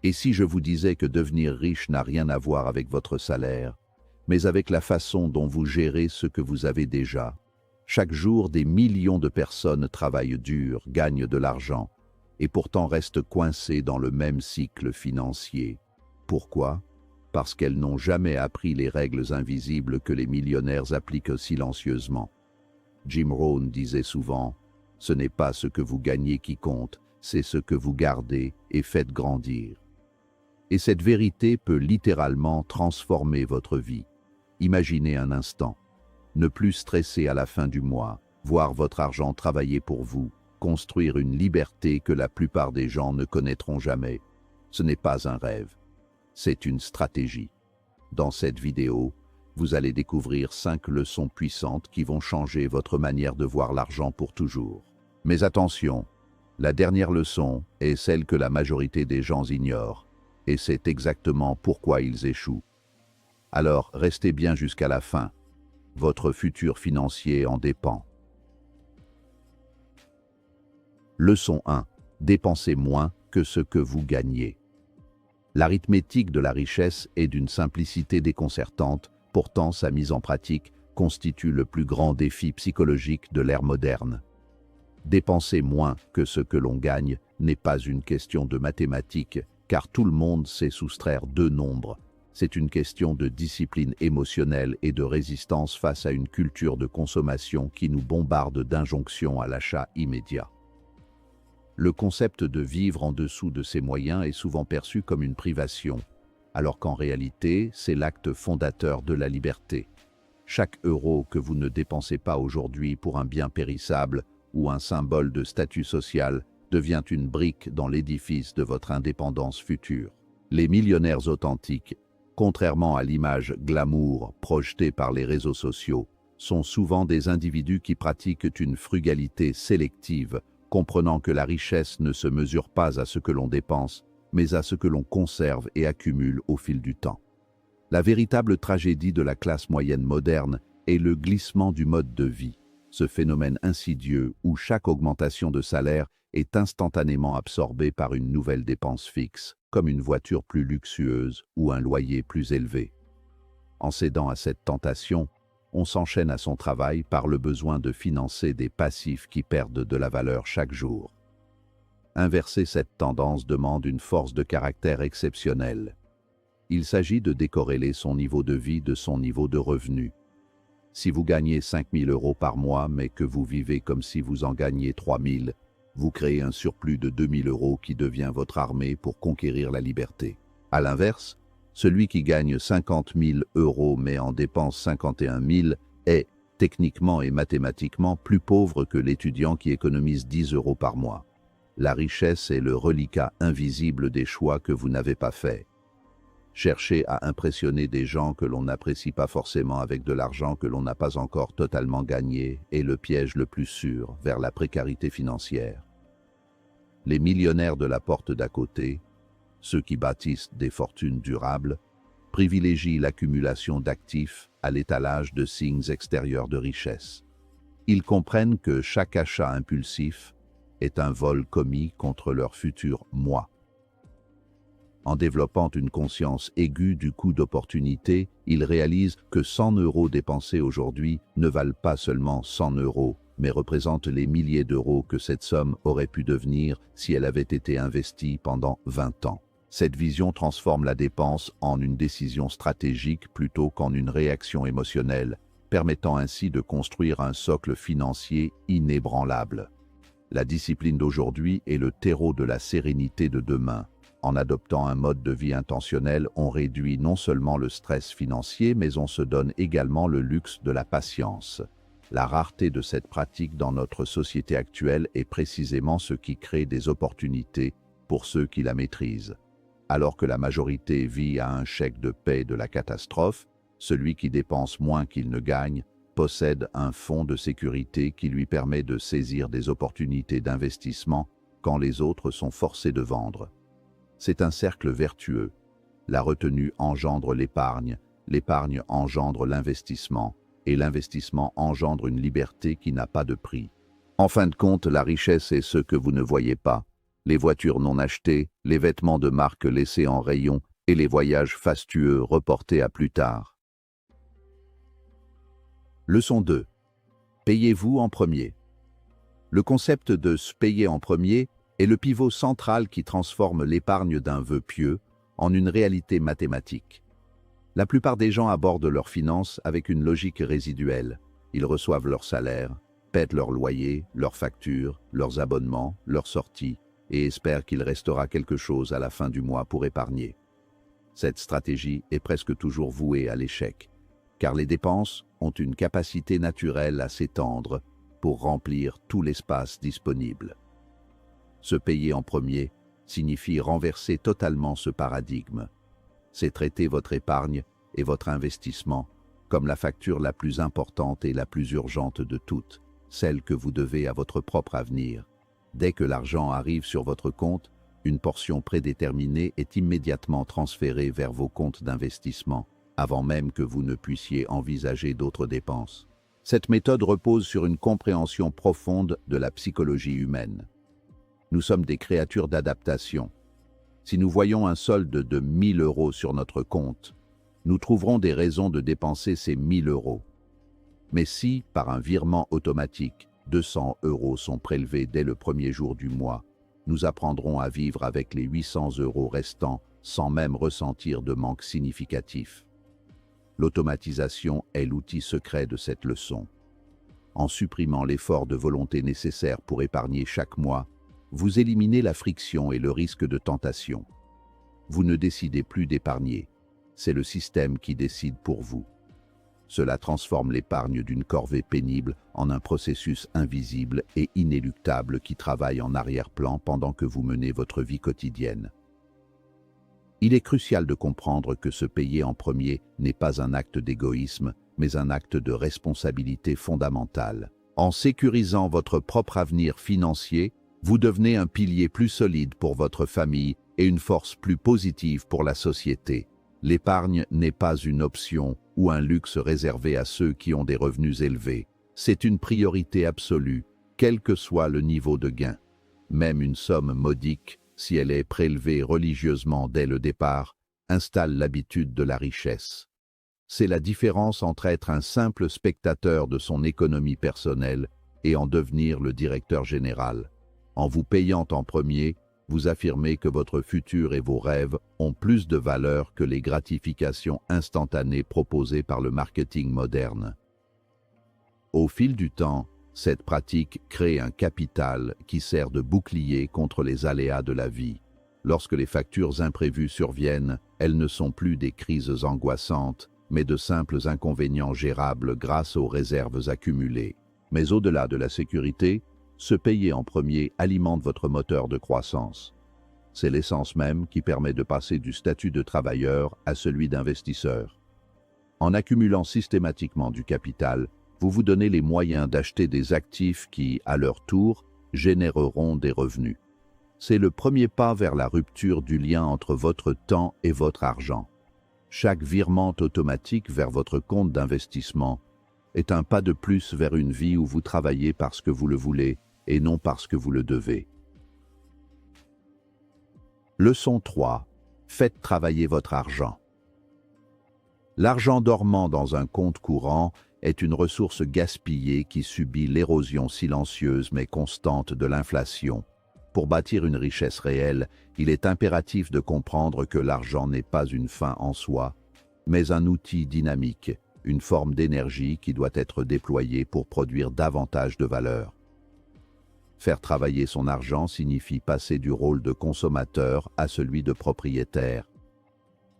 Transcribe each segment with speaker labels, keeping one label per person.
Speaker 1: Et si je vous disais que devenir riche n'a rien à voir avec votre salaire, mais avec la façon dont vous gérez ce que vous avez déjà? Chaque jour, des millions de personnes travaillent dur, gagnent de l'argent, et pourtant restent coincées dans le même cycle financier. Pourquoi? Parce qu'elles n'ont jamais appris les règles invisibles que les millionnaires appliquent silencieusement. Jim Rohn disait souvent « Ce n'est pas ce que vous gagnez qui compte, c'est ce que vous gardez et faites grandir. » Et cette vérité peut littéralement transformer votre vie. Imaginez un instant. Ne plus stresser à la fin du mois, voir votre argent travailler pour vous, construire une liberté que la plupart des gens ne connaîtront jamais. Ce n'est pas un rêve, c'est une stratégie. Dans cette vidéo, vous allez découvrir 5 leçons puissantes qui vont changer votre manière de voir l'argent pour toujours. Mais attention, la dernière leçon est celle que la majorité des gens ignorent, et c'est exactement pourquoi ils échouent. Alors restez bien jusqu'à la fin. Votre futur financier en dépend. Leçon 1. Dépensez moins que ce que vous gagnez. L'arithmétique de la richesse est d'une simplicité déconcertante, pourtant sa mise en pratique constitue le plus grand défi psychologique de l'ère moderne. Dépenser moins que ce que l'on gagne n'est pas une question de mathématiques, car tout le monde sait soustraire deux nombres. C'est une question de discipline émotionnelle et de résistance face à une culture de consommation qui nous bombarde d'injonctions à l'achat immédiat. Le concept de vivre en dessous de ses moyens est souvent perçu comme une privation, alors qu'en réalité, c'est l'acte fondateur de la liberté. Chaque euro que vous ne dépensez pas aujourd'hui pour un bien périssable ou un symbole de statut social devient une brique dans l'édifice de votre indépendance future. Les millionnaires authentiques, contrairement à l'image glamour projetée par les réseaux sociaux, sont souvent des individus qui pratiquent une frugalité sélective, comprenant que la richesse ne se mesure pas à ce que l'on dépense, mais à ce que l'on conserve et accumule au fil du temps. La véritable tragédie de la classe moyenne moderne est le glissement du mode de vie, ce phénomène insidieux où chaque augmentation de salaire est instantanément absorbée par une nouvelle dépense fixe, comme une voiture plus luxueuse ou un loyer plus élevé. En cédant à cette tentation, on s'enchaîne à son travail par le besoin de financer des passifs qui perdent de la valeur chaque jour. Inverser cette tendance demande une force de caractère exceptionnelle. Il s'agit de décorréler son niveau de vie de son niveau de revenu. Si vous gagnez 5 000 € par mois, mais que vous vivez comme si vous en gagniez 3 000, vous créez un surplus de 2 000 € qui devient votre armée pour conquérir la liberté. À l'inverse, celui qui gagne 50 000 € mais en dépense 51 000 est, techniquement et mathématiquement, plus pauvre que l'étudiant qui économise 10 € par mois. La richesse est le reliquat invisible des choix que vous n'avez pas faits. Chercher à impressionner des gens que l'on n'apprécie pas forcément avec de l'argent que l'on n'a pas encore totalement gagné est le piège le plus sûr vers la précarité financière. Les millionnaires de la porte d'à côté, ceux qui bâtissent des fortunes durables, privilégient l'accumulation d'actifs à l'étalage de signes extérieurs de richesse. Ils comprennent que chaque achat impulsif est un vol commis contre leur futur moi. En développant une conscience aiguë du coût d'opportunité, ils réalisent que 100 € dépensés aujourd'hui ne valent pas seulement 100 €, mais représentent les milliers d'euros que cette somme aurait pu devenir si elle avait été investie pendant 20 ans. Cette vision transforme la dépense en une décision stratégique plutôt qu'en une réaction émotionnelle, permettant ainsi de construire un socle financier inébranlable. La discipline d'aujourd'hui est le terreau de la sérénité de demain. En adoptant un mode de vie intentionnel, on réduit non seulement le stress financier, mais on se donne également le luxe de la patience. La rareté de cette pratique dans notre société actuelle est précisément ce qui crée des opportunités pour ceux qui la maîtrisent. Alors que la majorité vit à un chèque de paie de la catastrophe, celui qui dépense moins qu'il ne gagne possède un fonds de sécurité qui lui permet de saisir des opportunités d'investissement quand les autres sont forcés de vendre. C'est un cercle vertueux. La retenue engendre l'épargne engendre l'investissement, et l'investissement engendre une liberté qui n'a pas de prix. En fin de compte, la richesse est ce que vous ne voyez pas. les voitures non achetées, les vêtements de marque laissés en rayon et les voyages fastueux reportés à plus tard. Leçon 2. Payez-vous en premier. Le concept de se payer en premier est le pivot central qui transforme l'épargne d'un vœu pieux en une réalité mathématique. La plupart des gens abordent leurs finances avec une logique résiduelle. Ils reçoivent leur salaire, paient leur loyer, leurs factures, leurs abonnements, leurs sorties, et espèrent qu'il restera quelque chose à la fin du mois pour épargner. Cette stratégie est presque toujours vouée à l'échec, car les dépenses ont une capacité naturelle à s'étendre pour remplir tout l'espace disponible. Se payer en premier signifie renverser totalement ce paradigme. C'est traiter votre épargne et votre investissement comme la facture la plus importante et la plus urgente de toutes, celle que vous devez à votre propre avenir. Dès que l'argent arrive sur votre compte, une portion prédéterminée est immédiatement transférée vers vos comptes d'investissement, avant même que vous ne puissiez envisager d'autres dépenses. Cette méthode repose sur une compréhension profonde de la psychologie humaine. Nous sommes des créatures d'adaptation. Si nous voyons un solde de 1 000 € sur notre compte, nous trouverons des raisons de dépenser ces 1 000 €. Mais si, par un virement automatique, 200 € sont prélevés dès le premier jour du mois, nous apprendrons à vivre avec les 800 € restants sans même ressentir de manque significatif. L'automatisation est l'outil secret de cette leçon. En supprimant l'effort de volonté nécessaire pour épargner chaque mois, vous éliminez la friction et le risque de tentation. Vous ne décidez plus d'épargner, c'est le système qui décide pour vous. Cela transforme l'épargne d'une corvée pénible en un processus invisible et inéluctable qui travaille en arrière-plan pendant que vous menez votre vie quotidienne. Il est crucial de comprendre que se payer en premier n'est pas un acte d'égoïsme, mais un acte de responsabilité fondamentale. En sécurisant votre propre avenir financier, vous devenez un pilier plus solide pour votre famille et une force plus positive pour la société. L'épargne n'est pas une option ou un luxe réservé à ceux qui ont des revenus élevés. C'est une priorité absolue, quel que soit le niveau de gain. Même une somme modique, si elle est prélevée religieusement dès le départ, installe l'habitude de la richesse. C'est la différence entre être un simple spectateur de son économie personnelle et en devenir le directeur général. En vous payant en premier, vous affirmez que votre futur et vos rêves ont plus de valeur que les gratifications instantanées proposées par le marketing moderne. Au fil du temps, cette pratique crée un capital qui sert de bouclier contre les aléas de la vie. Lorsque les factures imprévues surviennent, elles ne sont plus des crises angoissantes, mais de simples inconvénients gérables grâce aux réserves accumulées. Mais au-delà de la sécurité, se payer en premier alimente votre moteur de croissance. C'est l'essence même qui permet de passer du statut de travailleur à celui d'investisseur. En accumulant systématiquement du capital, vous vous donnez les moyens d'acheter des actifs qui, à leur tour, généreront des revenus. C'est le premier pas vers la rupture du lien entre votre temps et votre argent. Chaque virement automatique vers votre compte d'investissement est un pas de plus vers une vie où vous travaillez parce que vous le voulez et non parce que vous le devez. Leçon 3. Faites travailler votre argent. L'argent dormant dans un compte courant est une ressource gaspillée qui subit l'érosion silencieuse mais constante de l'inflation. Pour bâtir une richesse réelle, il est impératif de comprendre que l'argent n'est pas une fin en soi, mais un outil dynamique, une forme d'énergie qui doit être déployée pour produire davantage de valeur. Faire travailler son argent signifie passer du rôle de consommateur à celui de propriétaire.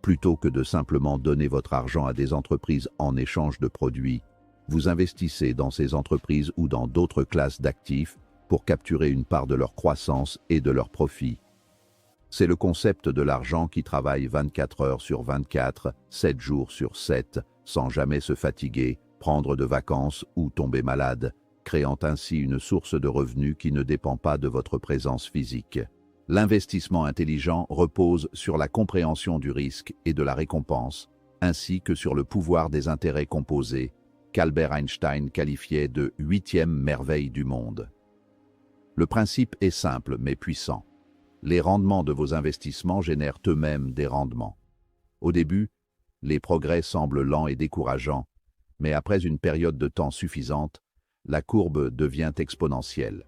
Speaker 1: Plutôt que de simplement donner votre argent à des entreprises en échange de produits, vous investissez dans ces entreprises ou dans d'autres classes d'actifs pour capturer une part de leur croissance et de leurs profits. C'est le concept de l'argent qui travaille 24 heures sur 24, 7 jours sur 7, sans jamais se fatiguer, prendre de vacances ou tomber malade, créant ainsi une source de revenus qui ne dépend pas de votre présence physique. L'investissement intelligent repose sur la compréhension du risque et de la récompense, ainsi que sur le pouvoir des intérêts composés, qu'Albert Einstein qualifiait de « 8e merveille du monde ». Le principe est simple mais puissant. Les rendements de vos investissements génèrent eux-mêmes des rendements. Au début, les progrès semblent lents et décourageants, mais après une période de temps suffisante, la courbe devient exponentielle.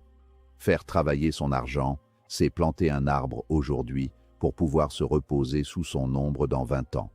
Speaker 1: Faire travailler son argent, c'est planter un arbre aujourd'hui pour pouvoir se reposer sous son ombre dans 20 ans.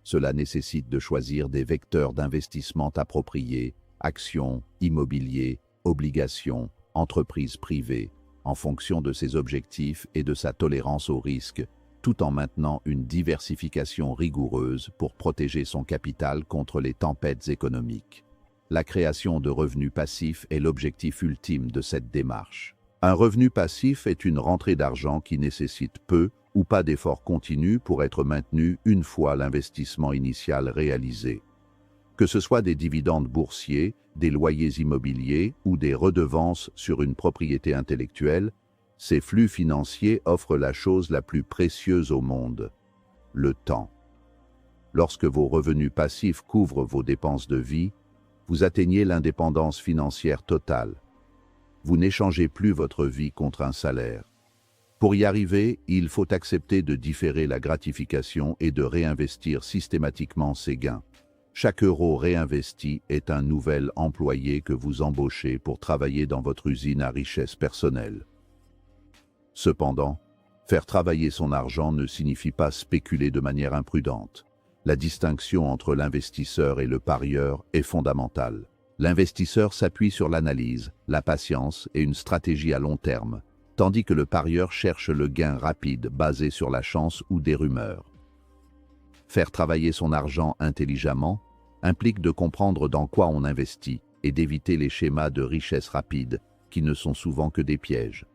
Speaker 1: Cela nécessite de choisir des vecteurs d'investissement appropriés, actions, immobilier, obligations, entreprises privées, en fonction de ses objectifs et de sa tolérance au risque, tout en maintenant une diversification rigoureuse pour protéger son capital contre les tempêtes économiques. La création de revenus passifs est l'objectif ultime de cette démarche. Un revenu passif est une rentrée d'argent qui nécessite peu ou pas d'efforts continus pour être maintenu une fois l'investissement initial réalisé. Que ce soit des dividendes boursiers, des loyers immobiliers ou des redevances sur une propriété intellectuelle, ces flux financiers offrent la chose la plus précieuse au monde, le temps. Lorsque vos revenus passifs couvrent vos dépenses de vie, vous atteignez l'indépendance financière totale. Vous n'échangez plus votre vie contre un salaire. Pour y arriver, il faut accepter de différer la gratification et de réinvestir systématiquement ses gains. Chaque euro réinvesti est un nouvel employé que vous embauchez pour travailler dans votre usine à richesse personnelle. Cependant, faire travailler son argent ne signifie pas spéculer de manière imprudente. La distinction entre l'investisseur et le parieur est fondamentale. L'investisseur s'appuie sur l'analyse, la patience et une stratégie à long terme, tandis que le parieur cherche le gain rapide basé sur la chance ou des rumeurs. Faire travailler son argent intelligemment implique de comprendre dans quoi on investit et d'éviter les schémas de richesse rapide qui ne sont souvent que des pièges.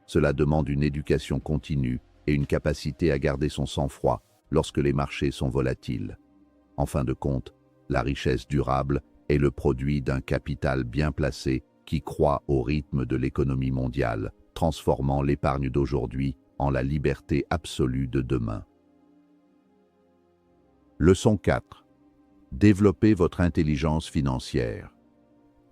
Speaker 1: Cela demande une éducation continue et une capacité à garder son sang-froid lorsque les marchés sont volatiles. En fin de compte, la richesse durable est le produit d'un capital bien placé qui croît au rythme de l'économie mondiale, transformant l'épargne d'aujourd'hui en la liberté absolue de demain. Leçon 4. Développez votre intelligence financière.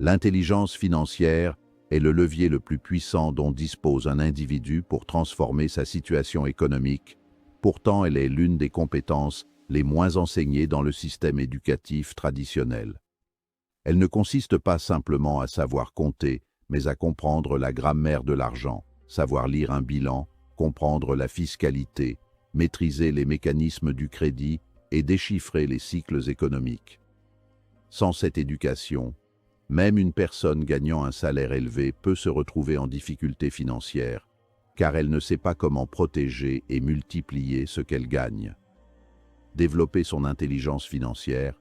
Speaker 1: L'intelligence financière est le levier le plus puissant dont dispose un individu pour transformer sa situation économique. Pourtant, elle est l'une des compétences les moins enseignées dans le système éducatif traditionnel. Elle ne consiste pas simplement à savoir compter, mais à comprendre la grammaire de l'argent, savoir lire un bilan, comprendre la fiscalité, maîtriser les mécanismes du crédit et déchiffrer les cycles économiques. Sans cette éducation, même une personne gagnant un salaire élevé peut se retrouver en difficulté financière, car elle ne sait pas comment protéger et multiplier ce qu'elle gagne. Développer son intelligence financière,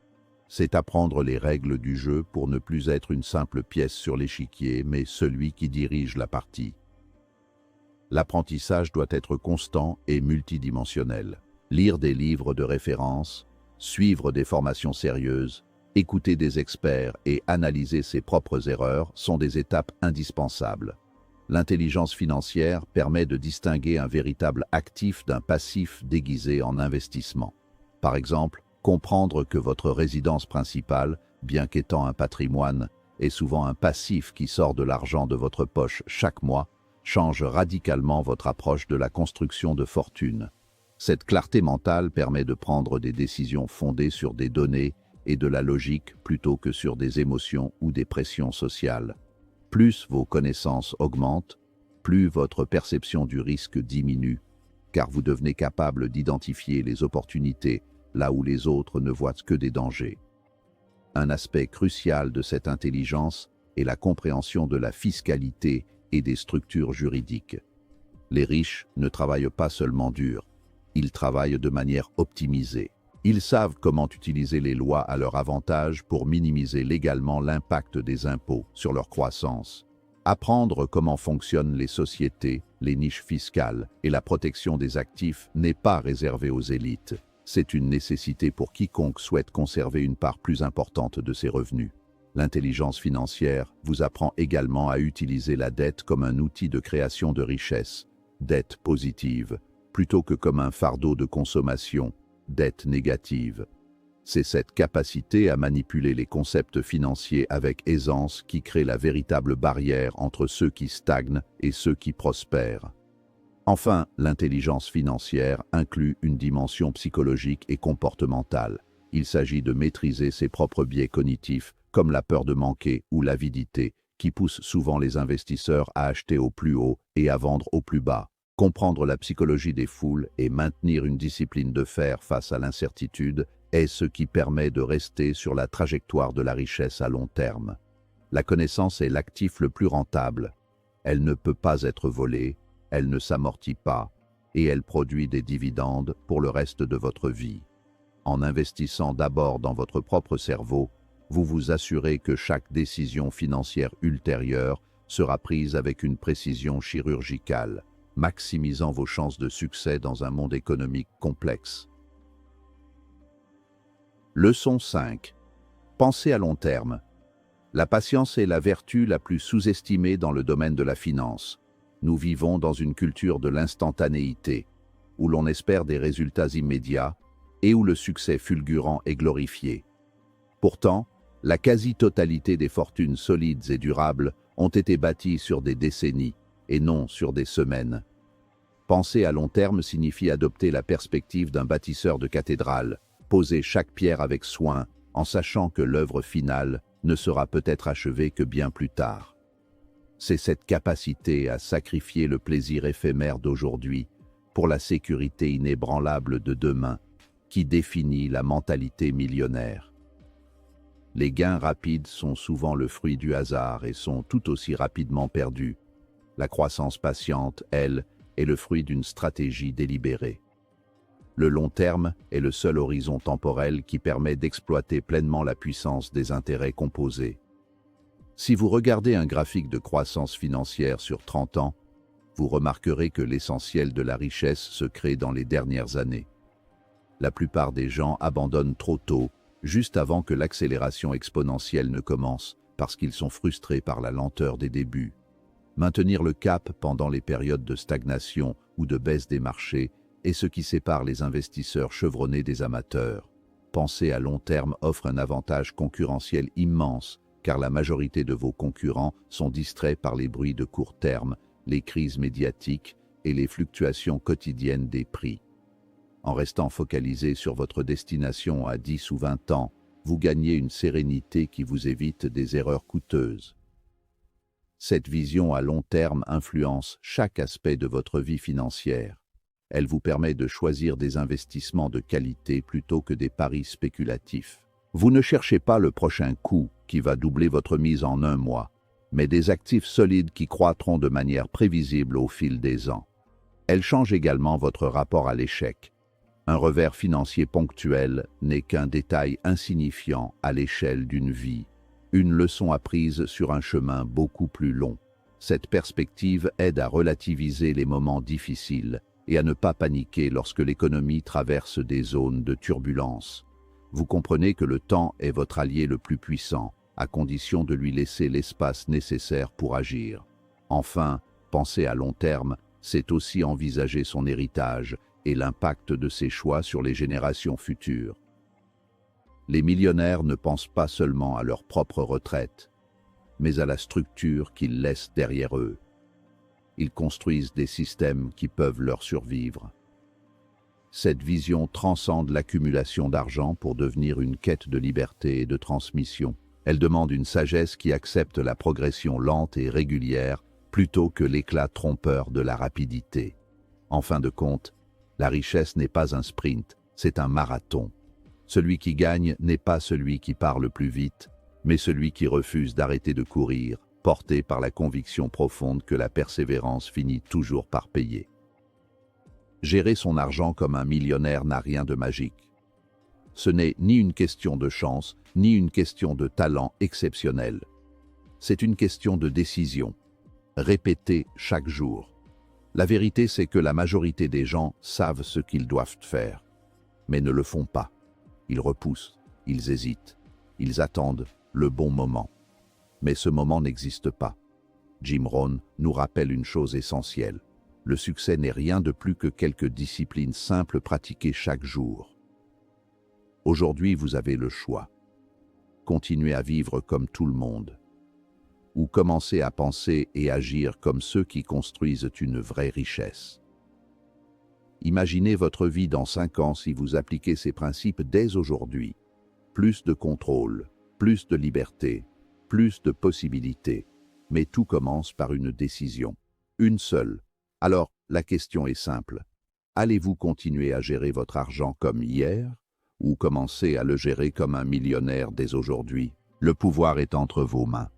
Speaker 1: c'est apprendre les règles du jeu pour ne plus être une simple pièce sur l'échiquier, mais celui qui dirige la partie. L'apprentissage doit être constant et multidimensionnel. Lire des livres de référence, suivre des formations sérieuses, écouter des experts et analyser ses propres erreurs sont des étapes indispensables. L'intelligence financière permet de distinguer un véritable actif d'un passif déguisé en investissement. Par exemple, comprendre que votre résidence principale, bien qu'étant un patrimoine, est souvent un passif qui sort de l'argent de votre poche chaque mois, change radicalement votre approche de la construction de fortune. Cette clarté mentale permet de prendre des décisions fondées sur des données et de la logique plutôt que sur des émotions ou des pressions sociales. Plus vos connaissances augmentent, plus votre perception du risque diminue, car vous devenez capable d'identifier les opportunités là où les autres ne voient que des dangers. Un aspect crucial de cette intelligence est la compréhension de la fiscalité et des structures juridiques. Les riches ne travaillent pas seulement dur, ils travaillent de manière optimisée. Ils savent comment utiliser les lois à leur avantage pour minimiser légalement l'impact des impôts sur leur croissance. Apprendre comment fonctionnent les sociétés, les niches fiscales et la protection des actifs n'est pas réservé aux élites. C'est une nécessité pour quiconque souhaite conserver une part plus importante de ses revenus. L'intelligence financière vous apprend également à utiliser la dette comme un outil de création de richesse, dette positive, plutôt que comme un fardeau de consommation, dette négative. C'est cette capacité à manipuler les concepts financiers avec aisance qui crée la véritable barrière entre ceux qui stagnent et ceux qui prospèrent. Enfin, l'intelligence financière inclut une dimension psychologique et comportementale. Il s'agit de maîtriser ses propres biais cognitifs, comme la peur de manquer ou l'avidité, qui poussent souvent les investisseurs à acheter au plus haut et à vendre au plus bas. Comprendre la psychologie des foules et maintenir une discipline de fer face à l'incertitude est ce qui permet de rester sur la trajectoire de la richesse à long terme. La connaissance est l'actif le plus rentable. Elle ne peut pas être volée, elle ne s'amortit pas, et elle produit des dividendes pour le reste de votre vie. En investissant d'abord dans votre propre cerveau, vous vous assurez que chaque décision financière ultérieure sera prise avec une précision chirurgicale, maximisant vos chances de succès dans un monde économique complexe. Leçon 5. Pensez à long terme. La patience est la vertu la plus sous-estimée dans le domaine de la finance. Nous vivons dans une culture de l'instantanéité, où l'on espère des résultats immédiats et où le succès fulgurant est glorifié. Pourtant, la quasi-totalité des fortunes solides et durables ont été bâties sur des décennies et non sur des semaines. Penser à long terme signifie adopter la perspective d'un bâtisseur de cathédrale, poser chaque pierre avec soin, en sachant que l'œuvre finale ne sera peut-être achevée que bien plus tard. C'est cette capacité à sacrifier le plaisir éphémère d'aujourd'hui pour la sécurité inébranlable de demain qui définit la mentalité millionnaire. Les gains rapides sont souvent le fruit du hasard et sont tout aussi rapidement perdus. La croissance patiente, elle, est le fruit d'une stratégie délibérée. Le long terme est le seul horizon temporel qui permet d'exploiter pleinement la puissance des intérêts composés. Si vous regardez un graphique de croissance financière sur 30 ans, vous remarquerez que l'essentiel de la richesse se crée dans les dernières années. La plupart des gens abandonnent trop tôt, juste avant que l'accélération exponentielle ne commence, parce qu'ils sont frustrés par la lenteur des débuts. Maintenir le cap pendant les périodes de stagnation ou de baisse des marchés est ce qui sépare les investisseurs chevronnés des amateurs. Penser à long terme offre un avantage concurrentiel immense, car la majorité de vos concurrents sont distraits par les bruits de court terme, les crises médiatiques et les fluctuations quotidiennes des prix. En restant focalisé sur votre destination à 10 ou 20 ans, vous gagnez une sérénité qui vous évite des erreurs coûteuses. Cette vision à long terme influence chaque aspect de votre vie financière. Elle vous permet de choisir des investissements de qualité plutôt que des paris spéculatifs. Vous ne cherchez pas le prochain coup qui va doubler votre mise en un mois, mais des actifs solides qui croîtront de manière prévisible au fil des ans. Elle change également votre rapport à l'échec. Un revers financier ponctuel n'est qu'un détail insignifiant à l'échelle d'une vie, une leçon apprise sur un chemin beaucoup plus long. Cette perspective aide à relativiser les moments difficiles et à ne pas paniquer lorsque l'économie traverse des zones de turbulence. Vous comprenez que le temps est votre allié le plus puissant, à condition de lui laisser l'espace nécessaire pour agir. Enfin, penser à long terme, c'est aussi envisager son héritage et l'impact de ses choix sur les générations futures. Les millionnaires ne pensent pas seulement à leur propre retraite, mais à la structure qu'ils laissent derrière eux. Ils construisent des systèmes qui peuvent leur survivre. Cette vision transcende l'accumulation d'argent pour devenir une quête de liberté et de transmission. Elle demande une sagesse qui accepte la progression lente et régulière plutôt que l'éclat trompeur de la rapidité. En fin de compte, la richesse n'est pas un sprint, c'est un marathon. Celui qui gagne n'est pas celui qui part le plus vite, mais celui qui refuse d'arrêter de courir, porté par la conviction profonde que la persévérance finit toujours par payer. Gérer son argent comme un millionnaire n'a rien de magique. Ce n'est ni une question de chance, ni une question de talent exceptionnel. C'est une question de décision, répétée chaque jour. La vérité, c'est que la majorité des gens savent ce qu'ils doivent faire, mais ne le font pas. Ils repoussent, ils hésitent, ils attendent le bon moment. Mais ce moment n'existe pas. Jim Rohn nous rappelle une chose essentielle. Le succès n'est rien de plus que quelques disciplines simples pratiquées chaque jour. Aujourd'hui, vous avez le choix. Continuez à vivre comme tout le monde, ou commencer à penser et agir comme ceux qui construisent une vraie richesse. Imaginez votre vie dans 5 ans si vous appliquez ces principes dès aujourd'hui. Plus de contrôle, plus de liberté, plus de possibilités. Mais tout commence par une décision. Une seule. Alors, la question est simple. Allez-vous continuer à gérer votre argent comme hier ou commencer à le gérer comme un millionnaire dès aujourd'hui? Le pouvoir est entre vos mains.